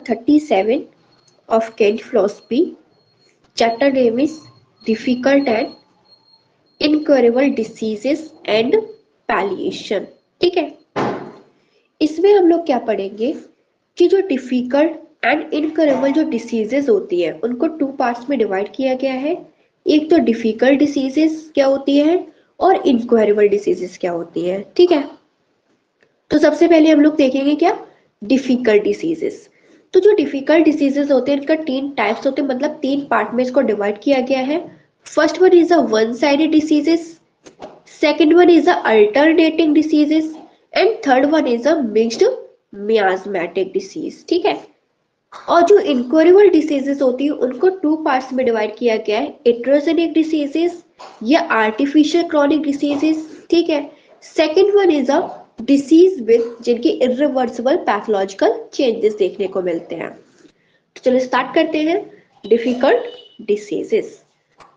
37 of Kent philosophy. Chapter name is difficult and incurable diseases and palliation. ठीक है, इसमें हम लोग क्या पढ़ेंगे कि जो डिफिकल्ट एंड इनकरेबल जो डिसीजेस होती है उनको टू पार्ट्स में डिवाइड किया गया है। एक तो डिफिकल्ट डिसीजेस क्या होती है और इनक्वेरेबल डिसीजेस क्या होती है। ठीक है, तो सबसे पहले हम लोग देखेंगे क्या डिफिकल्ट डिसीजेस। तो जो डिफिकल्ट डिसीजेस होते हैं इनका तीन टाइप्स होते हैं, मतलब तीन पार्ट में इसको डिवाइड किया गया है। First one is a one sided diseases, second one is a alternating diseases and third one is a mixed miasmatic disease। ठीक है, और जो इनक्योरेबल डिसीजेस होती है उनको टू पार्ट्स में डिवाइड किया गया है, एट्रोजेनिक डिसीजेस या आर्टिफिशियल क्रॉनिक डिसीजेस। ठीक है, second one is a disease with जिनकी इरिवर्सिबल पैथोलॉजिकल चेंजेस देखने को मिलते हैं। तो चलो स्टार्ट करते हैं डिफिकल्ट डिसीजेस।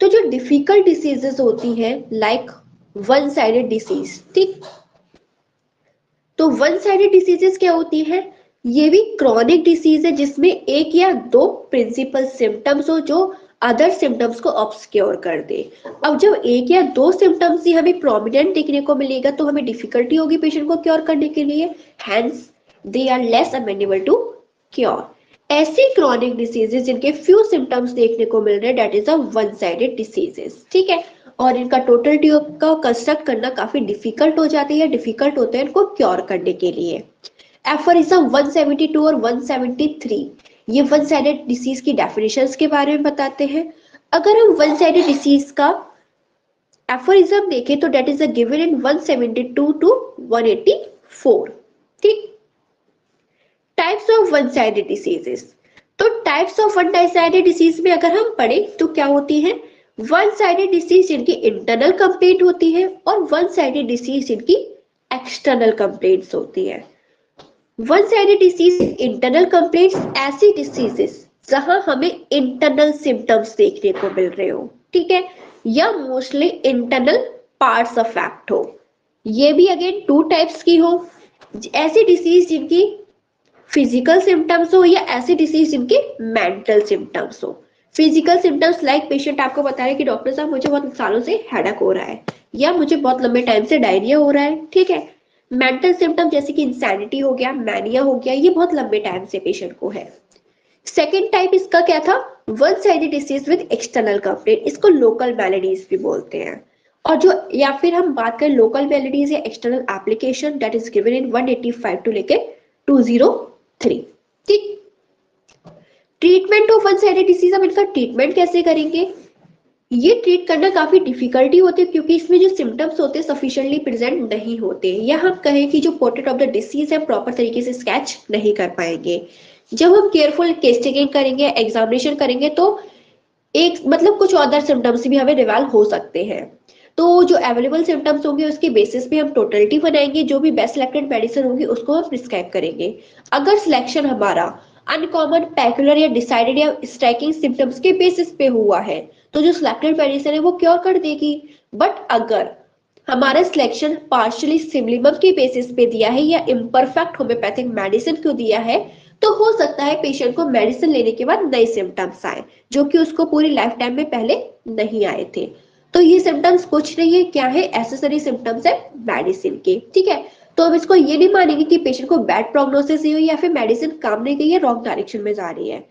तो जो डिफिकल्ट डिसीजेस होती हैं लाइक वन साइडेड डिसीज। ठीक, तो वन साइडेड डिसीजेस क्या होती है, ये भी क्रॉनिक डिसीज है जिसमें एक या दो प्रिंसिपल सिम्टम्स हो जो अदर सिम्टम्स को ऑब्सक्योर कर दे। अब जब एक या दो सिम्टम्स ही हमें प्रोमिनेंट देखने को मिलेगा तो हमें डिफिकल्टी होगी पेशेंट को क्योर करने के लिए, hence they are less amenable to cure. ऐसी क्रॉनिक डिसीजेस जिनके फ्यू सिम्टम्स देखने को मिल रहे हैं that is a one sided diseases. ठीक है, और इनका टोटल ट्यूब का कंस्ट्रक्ट करना काफी डिफिकल्ट हो जाती है, डिफिकल्ट होते हैं इनको क्योर करने के लिए। एफोरिज्म 172 और 173 ये वन साइडेड डिसीज की डेफिनेशंस के बारे में बताते हैं। अगर हम वन साइडेड डिसीज का एफोरिज्म देखें तो that is a given in 172 to 184। ठीक, types of one sided diseases. तो types of one sided disease में अगर हम पढ़े तो क्या होती है, वन साइडेड डिसीज जिनकी इंटरनल कंप्लेंट होती है और वन साइडेड डिसीज जिनकी एक्सटर्नल कंप्लेंट्स होती है। One sided disease internal complaints ऐसी डिसीजेस जहां हमें इंटरनल सिम्टम्स देखने को मिल रहे हो। ठीक है, या मोस्टली इंटरनल पार्ट्स अफेक्ट हो। ये भी अगेन टू टाइप्स की हो, ऐसी डिसीज जिनकी फिजिकल सिम्टम्स हो या ऐसी डिसीज जिनके मेंटल सिम्टम्स हो। फिजिकल सिम्टम्स लाइक पेशेंट आपको बता रहे हैं कि डॉक्टर साहब मुझे बहुत सालों से हेडेक हो रहा है या मुझे बहुत लंबे टाइम से डायरिया हो रहा है। ठीक है, मेंटल सिम्टम जैसे कि इंसैनिटी हो गया, मैनिया हो गया, ये बहुत लंबे टाइम से पेशेंट को है। सेकेंड टाइप इसका क्या था, one sided disease with external complaint, इसको लोकल मैलेडीज भी बोलते हैं। और जो या फिर हम बात करें लोकल मैलेडीज या external application that is given in 185 to लेके 203। ठीक, treatment of one sided disease, हम इनका ट्रीटमेंट कैसे करेंगे, ये ट्रीट करना काफी डिफिकल्टी होती है क्योंकि इसमें जो सिम्टम्स होते हैं सफिशिएंटली प्रेजेंट नहीं होते, या हम कहें कि जो पोर्ट्रेट ऑफ द डिसीज है प्रॉपर तरीके से स्केच नहीं कर पाएंगे। जब हम केयरफुल केस टेकिंग करेंगे, एग्जामिनेशन करेंगे तो एक मतलब कुछ अदर सिम्टम्स भी हमें रिवेल हो सकते हैं। तो जो अवेलेबल सिम्टम्स होंगे उसके बेसिस पे हम टोटलिटी बनाएंगे, जो भी बेस्ट सिलेक्टेड मेडिसिन होगी उसको हम प्रिस्क्राइब करेंगे। अगर सिलेक्शन हमारा अनकॉमन, पैक्युलर या डिसाइडेड या स्ट्राइकिंग सिम्टम्स के बेसिस पे हुआ है तो जो सिलेक्टेड मेडिसिन है वो क्योर कर देगी। बट अगर हमारा सिलेक्शन पार्शियली सिमिलम के बेसिस पे दिया है या इम्परफेक्ट होम्योपैथिक मेडिसिन को दिया है तो हो सकता है पेशेंट को मेडिसिन लेने के बाद नए सिम्टम्स आए जो कि उसको पूरी लाइफ टाइम में पहले नहीं आए थे। तो ये सिम्टम्स कुछ नहीं है, क्या है, एसेसरी सिम्टम्स है मेडिसिन के। ठीक है, तो हम इसको ये नहीं मानेंगे कि पेशेंट को बैड प्रोग्नोसिस हुई या फिर मेडिसिन काम नहीं गई है, रॉन्ग डायरेक्शन में जा रही है।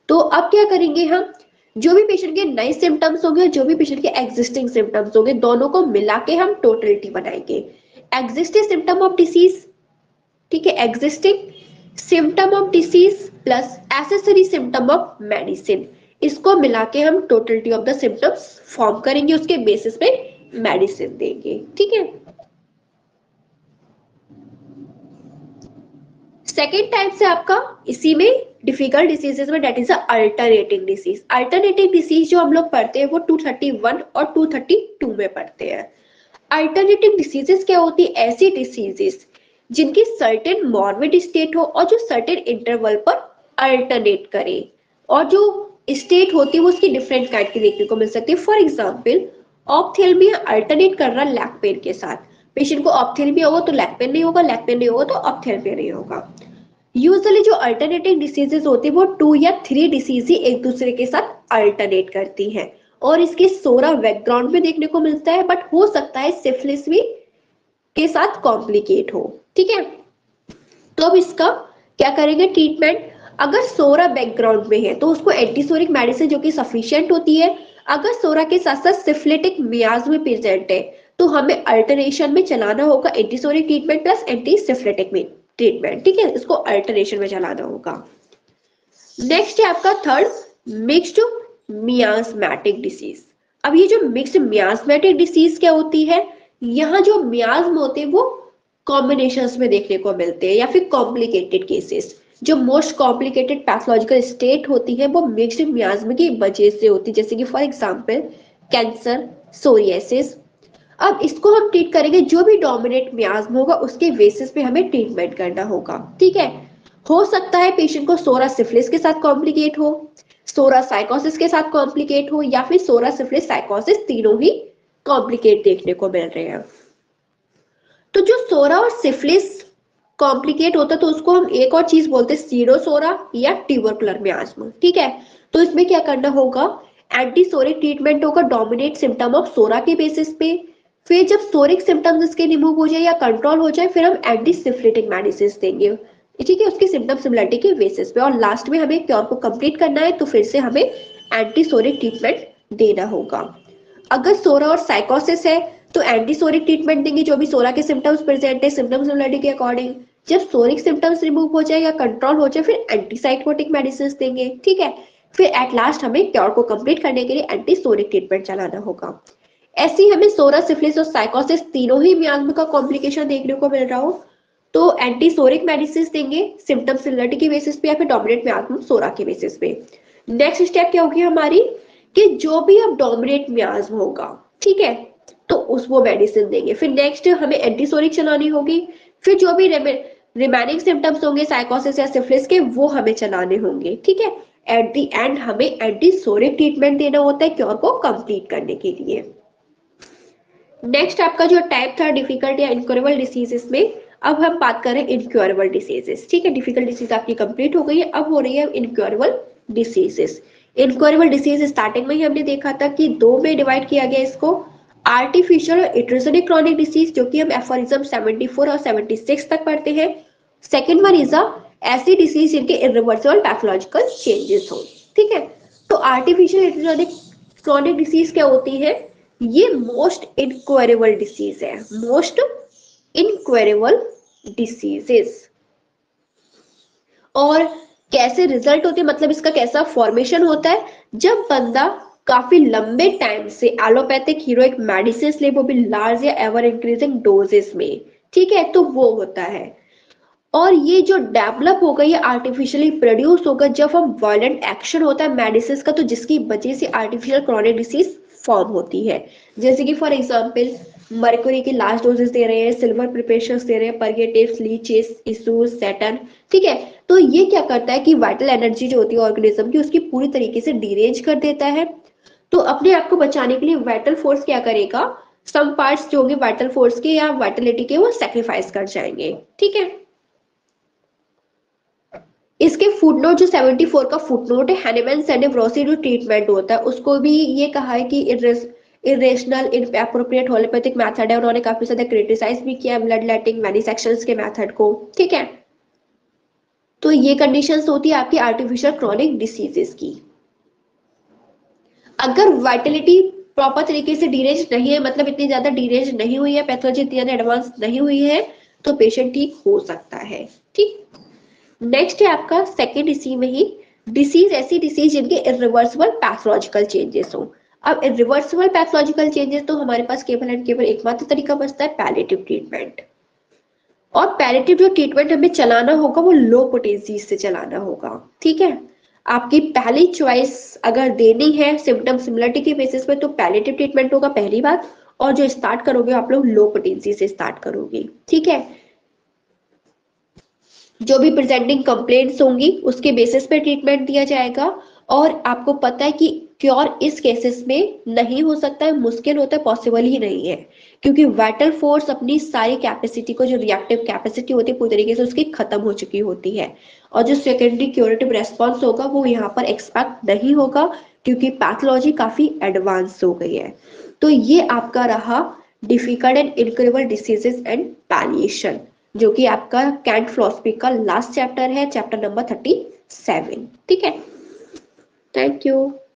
तो अब क्या करेंगे हम, जो भी पेशेंट के नए सिम्टम्स होंगे जो भी पेशेंट के एग्जिस्टिंग सिम्टम्स होंगे दोनों को मिला के हम टोटलिटी बनाएंगे। एग्जिस्टिंग सिम्टम ऑफ डिसीज, ठीक है, existing symptom of disease plus accessory symptom of medicine, इसको मिला के हम totality of the symptoms form करेंगे, उसके बेसिस पे मेडिसिन देंगे। ठीक है, सेकेंड टाइप से आपका इसी में डिफिकल्ट डिसीजेस में that is alternating disease. Alternating disease जो हम लोग पढ़ते हैं वो 231 और 232 में पढ़ते हैं। अल्टरनेटिंग डिसीजेस क्या होती है, ऐसी डिसीजेस जिनकी सर्टेन मॉर्बिड स्टेट हो और जो सर्टेन इंटरवल पर अल्टरनेट करे, और जो स्टेट होती है वो उसकी डिफरेंट काइंड की देखने को मिल सकती है। फॉर एग्जाम्पल ऑप्थेल्मिया अल्टरनेट कर रहा है लैक पेन के साथ, पेशेंट को ऑप्थेल्मिया होगा तो लैक पेन नहीं होगा, लैक पेन नहीं होगा तो ऑप्थेल्मिया नहीं होगा। यूजुअली जो अल्टरनेटिंग डिसीजेस होती है वो 2 या 3 डिसीज ही एक दूसरे के साथ अल्टरनेट करती हैं और इसके 16 बैकग्राउंड में देखने को मिलता है, बट हो सकता है सिफिलिस भी के साथ कॉम्प्लिकेट हो। ठीक है, तो अब इसका क्या करेंगे ट्रीटमेंट। अगर सोरा बैकग्राउंड में है तो उसको एंटीसोरिक मेडिसिन जो कि सफिशिएंट होती है। अगर सोरा के साथ साथ सिफिलिटिक मियाज में प्रेजेंट है तो हमें अल्टरनेशन में चलाना होगा antipsoric treatment plus anti syphilitic में ट्रीटमेंट। ठीक है, इसको अल्टरनेशन में चलाना होगा। नेक्स्ट है आपका थर्ड मिक्स्ड मियास्मेटिक डिसीज। अब ये जो मिक्स्ड मियास्मेटिक डिसीज क्या होती है, यहाँ जो मियाज्म होते हैं वो कॉम्बिनेशंस में देखने को मिलते हैं या फिर कॉम्प्लिकेटेड केसेस। जो मोस्ट कॉम्प्लिकेटेड पैथोलॉजिकल स्टेट होती है वो मिक्स्ड मियाज्म की वजह से होती है, जैसे कि फॉर एग्जांपल कैंसर, सोरियासिस। अब इसको हम ट्रीट करेंगे, जो भी डोमिनेंट मियाज्म होगा उसके बेसिस पे हमें ट्रीटमेंट करना होगा। ठीक है, हो सकता है पेशेंट को सोरा सिफिलिस के साथ कॉम्प्लिकेट हो, सोरा साइकोसिस के साथ कॉम्प्लिकेट हो, या फिर सोरा सिफिलिस साइकोसिस तीनों ही कॉम्प्लिकेट देखने को मिल रहे हैं। तो जो सोरा और सिफिलिस कॉम्प्लिकेट होता है तो उसको हम एक और चीज बोलते हैं सीरोसोरा या ट्यूबरकुलर मियाज्म। ठीक है, तो इसमें क्या करना होगा, एंटीसोरिक ट्रीटमेंट होगा डोमिनेट सिम्टम ऑफ सोरा के बेसिस पे। फिर जब सोरिक सिम्टम्स इसके रिमूव हो जाए या कंट्रोल हो जाए फिर हम एंटी सिफिलिटिक मेडिसिन देंगे। ठीक है, उसकी सिम्टम सिमिलरिटी के बेसिस पे। और लास्ट में हमें क्योर को कंप्लीट करना है तो फिर से हमें एंटीसोरिक ट्रीटमेंट देना होगा। अगर सोरा और साइकोसिस है तो एंटीसोरिक ट्रीटमेंट देंगे, जो भी सोरा के सिम्टम्स प्रेजेंट है सिम्टम सिमिलरिटी के अकॉर्डिंग। जब सोरिक सिम्टम्स रिमूव हो जाए या कंट्रोल हो जाए फिर एंटीसाइकोटिक मेडिसिन देंगे। ठीक है, फिर एट लास्ट हमें क्योर को कंप्लीट करने के लिए एंटीसोरिक ट्रीटमेंट चलाना होगा। ऐसे ही हमें सोरा सिफिलिस और साइकोसिस तीनों ही मियाज्म का कॉम्प्लिकेशन देखने को मिल रहा हो तो एंटीसोरिक मेडिसिन देंगे सिम्टम सिमिलरिटी के बेसिस पे या फिर डोमिनेंट मियाज्म सोरा के बेसिस पे। नेक्स्ट स्टेप क्या होगी हमारी कि जो भी अब डोमिनेंट मियाज्म होगा, ठीक है, तो उस वो मेडिसिन देंगे। फिर नेक्स्ट हमें एंटीसोरिक चलानी होगी। फिर जो भी रिमेनिंग सिम्टम्स होंगे साइकोसिस या सिफिलिस के वो हमें चलाने होंगे। ठीक है, एट द एंड हमें एंटीसोरिक ट्रीटमेंट देना होता है क्योर को कंप्लीट करने के लिए। नेक्स्ट आपका जो टाइप था डिफिकल्ट या इनक्योरेबल डिसीजेस में, अब हम बात करें इनक्योरेबल डिसीजेस। ठीक है, डिफिकल्ट डिसीज आपकी कंप्लीट हो गई है, अब हो रही है incurable diseases. Incurable disease starting में ही हमने देखा था कि दो में डिवाइड किया गया इसको, आर्टिफिशियल और इट्रोजेनिक क्रॉनिक डिसीज, जो कि हम एफोरिज्म 74 और 76 तक पढ़ते हैं। सेकेंड वन इज ऐसी डिसीज जिनके इरिवर्सिबल पैथोलॉजिकल चेंजेस हो। ठीक है, तो आर्टिफिशियल इट्रोजेनिक क्रॉनिक डिसीज क्या होती है, ये मोस्ट इनक्वेरेबल डिसीज है, मोस्ट इनक्वेरेबल डिसीजेस। और कैसे रिजल्ट होते हैं, मतलब इसका कैसा फॉर्मेशन होता है, जब बंदा काफी लंबे टाइम से एलोपैथिक हीरोइक मेडिसिन ले, वो भी लार्ज या एवर इंक्रीजिंग डोजेस में। ठीक है, तो वो होता है। और ये जो डेवलप होगा ये आर्टिफिशियली प्रोड्यूस होगा जब हम वायलेंट एक्शन होता है मेडिसिन का, तो जिसकी वजह से आर्टिफिशियल क्रॉनिक डिसीज फॉर्म होती है। जैसे कि फॉर एग्जांपल मरकरी के लास्ट डोजेस दे रहे हैं, सिल्वर प्रिपरेशंस दे रहे हैं, परगेटिव्स, लीचेस, इसूस, सैटर्न। ठीक है, तो ये क्या करता है कि वाइटल एनर्जी जो होती है ऑर्गेनिज्म की उसकी पूरी तरीके से डिरेंज कर देता है। तो अपने आप को बचाने के लिए वाइटल फोर्स क्या करेगा, सम पार्ट्स जो होंगे वाइटल फोर्स के या वाइटलिटी के वो सेक्रीफाइस कर जाएंगे। ठीक है, इसके फुटनोट जो 74 का फुटनोट है, हैनिमैन सेनेब्रोसी जो ट्रीटमेंट होता है उसको भी ये कहा है कि इरेशनल इनएप्रोप्रिएट होम्योपैथिक मेथड है। उन्होंने काफी ज्यादा क्रिटिसाइज भी किया ब्लड लेटिंग मैन्युफैक्चर्स के मेथड को। ठीक है, तो ये कंडीशंस होती है आपकी आर्टिफिशियल क्रॉनिक डिसीजेस की। अगर वाइटलिटी प्रॉपर तरीके से डिरेंज नहीं है, मतलब इतनी ज्यादा डिरेंज नहीं हुई है, पैथोलॉजी इतनी ज्यादा एडवांस नहीं हुई है, तो पेशेंट ठीक हो सकता है। ठीक, नेक्स्ट है आपका सेकेंड इसी में ही डिसीज, ऐसी डिसीज जिनके इरिवर्सिबल पैथोलॉजिकल चेंजेस हो। अब इरिवर्सिबल पैथोलॉजिकल चेंजेस तो हमारे पास केवल एंड केवल एकमात्र तरीका बचता है पैलिएटिव ट्रीटमेंट। और पैलिएटिव जो ट्रीटमेंट हमें चलाना होगा वो लो पोटेंसी से चलाना होगा। ठीक है, आपकी पहली चॉइस अगर देनी है सिम्टम सिमिलरिटी के बेसिस पे तो पैलिएटिव ट्रीटमेंट होगा पहली बात, और जो स्टार्ट करोगे आप लोग लो पोटेंसी से स्टार्ट करोगे। ठीक है, जो भी प्रेजेंटिंग कंप्लेंट्स होंगी उसके बेसिस पे ट्रीटमेंट दिया जाएगा। और आपको पता है कि क्योर इस केसेस में नहीं हो सकता है, मुश्किल होता है, पॉसिबल ही नहीं है। क्योंकि वाइटल फोर्स अपनी सारी कैपेसिटी को, जो रिएक्टिव कैपेसिटी होती है पूरी तरीके से उसकी खत्म हो चुकी होती है, और जो सेकेंडरी क्यूरेटिव रेस्पॉन्स होगा वो यहाँ पर एक्सपेक्ट नहीं होगा, क्योंकि पैथोलॉजी काफी एडवांस हो गई है। तो ये आपका रहा difficult and incurable diseases and palliation, जो कि आपका कैंट फिलॉसफी का लास्ट चैप्टर है, चैप्टर नंबर 37। ठीक है, थैंक यू।